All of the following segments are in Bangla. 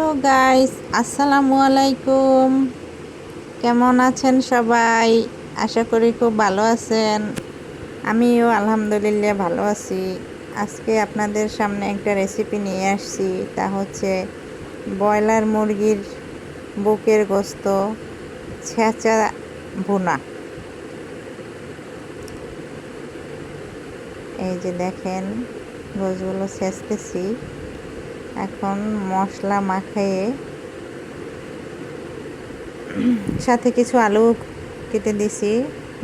হ্যালো গাইস, আসসালামু আলাইকুম। কেমন আছেন সবাই? আশা করি খুব ভালো আছেন। আমিও আলহামদুলিল্লাহ ভালো আছি। আজকে আপনাদের সামনে একটা রেসিপি নিয়ে আসছি, তা হচ্ছে ব্রয়লার মুরগির বুকের গোস্ত ছেঁচা ভুনা। এই যে দেখেন, গোশগুলো ছেঁচতেছি। এখন মশলা মাখিয়ে সাথে কিছু আলু কেটে দিছি।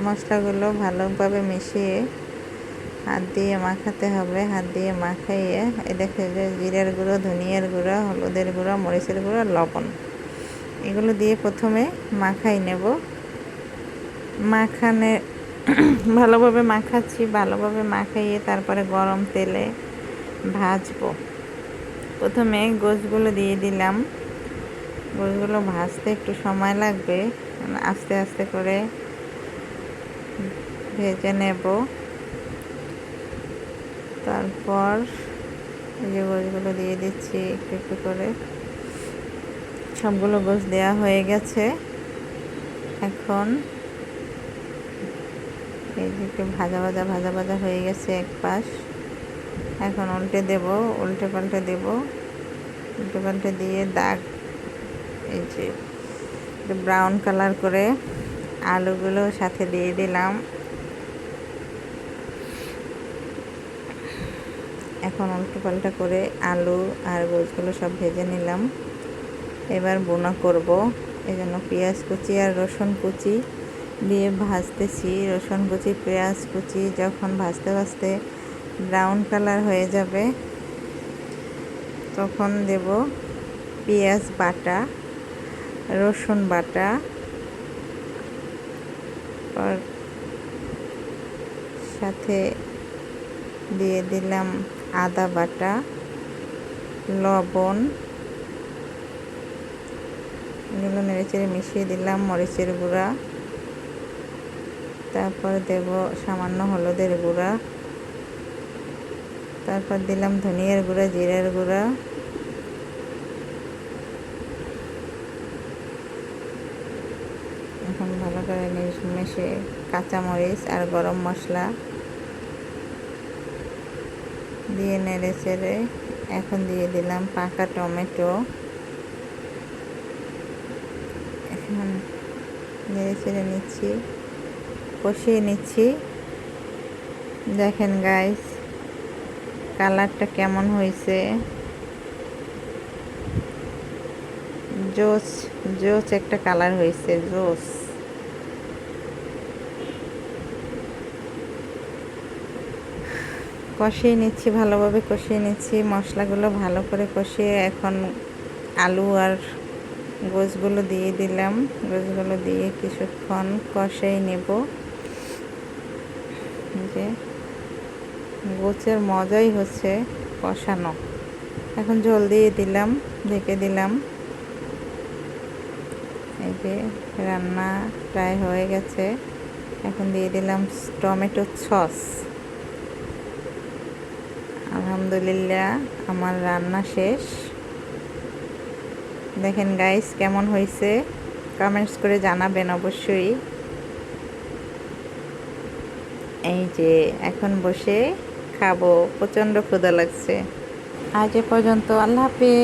মশলাগুলো ভালোভাবে মিশিয়ে হাত দিয়ে মাখাতে হবে। হাত দিয়ে মাখাইয়ে এই দেখে যে জিরার গুঁড়ো, ধনিয়ার গুঁড়ো, হলুদের গুঁড়ো, মরিচের গুঁড়ো, লবণ এগুলো দিয়ে প্রথমে মাখাই নেব। মাখানে ভালোভাবে মাখাচ্ছি। ভালোভাবে মাখাইয়ে তারপরে গরম তেলে ভাজবো। প্রথমে গোশগুলো দিয়ে দিলাম। গোশগুলো ভাজতে একটু সময় লাগবে, আস্তে আস্তে করে ভেজে নেব। তারপর এই যে গোশগুলো দিয়ে দিচ্ছি একটু একটু করে। সবগুলো গোশ দেওয়া হয়ে গেছে। এখন এই যে একটু ভাজা ভাজা হয়ে গেছে এক পাশ। এখন উল্টে দেব, উল্টে পাল্টে দেব। উল্টে পাল্টে দিয়ে দাগ এই যে ব্রাউন কালার করে আলুগুলো সাথে দিয়ে দিলাম। এখন উল্টো পাল্টা করে আলু আর গোশগুলো সব ভেজে নিলাম। এবার বোনা করব, এই জন্য পেঁয়াজ কুচি আর রসুন কুচি দিয়ে ভাজতেছি। রসুন কুচি, পেঁয়াজ কুচি যখন ভাজতে ভাজতে ব্রাউন কালার হয়ে যাবে, তখন দেব পেঁয়াজ বাটা, রসুন বাটা, সাথে দিয়ে দিলাম আদা বাটা, লবণ, এগুলো নেড়েচেড়ে মিশিয়ে দিলাম। মরিচের গুঁড়া, তারপর দেব সামান্য হলুদের গুঁড়া, তারপর দিলাম ধনিয়ার গুঁড়া, জিরার গুঁড়া, এখন ভালো করে মিশিয়ে কাঁচামরিচ আর গরম মশলা দিয়ে নেড়ে চেড়ে এখন দিয়ে দিলাম পাকা টমেটো। এখন নেড়ে চেড়ে নিচ্ছি, কষিয়ে নিচ্ছি। দেখেন গাইস, কালারটা কেমন হয়েছে। জোস জোস একটা কালার হয়েছে, জোস। কষিয়ে নিচ্ছি, ভালোভাবে কষিয়ে নিচ্ছি। মশলাগুলো ভালো করে কষিয়ে এখন আলু আর গোশগুলো দিয়ে দিলাম। গোশগুলো দিয়ে কিছুক্ষণ কষিয়ে নেব। যে গোছের মজাই হচ্ছে কষানো। এখন ঝোল দিয়ে দিলাম, ঢেকে দিলাম। এই যে রান্না প্রায় হয়ে গেছে। এখন দিয়ে দিলাম টমেটো সস। আলহামদুলিল্লাহ, আমার রান্না শেষ। দেখেন গাইস কেমন হয়েছে, কমেন্টস করে জানাবেন অবশ্যই। এই যে এখন বসে খাবো, প্রচণ্ড ক্ষুধা লাগছে। আজ এ পর্যন্ত, আল্লাহ হাফেজ।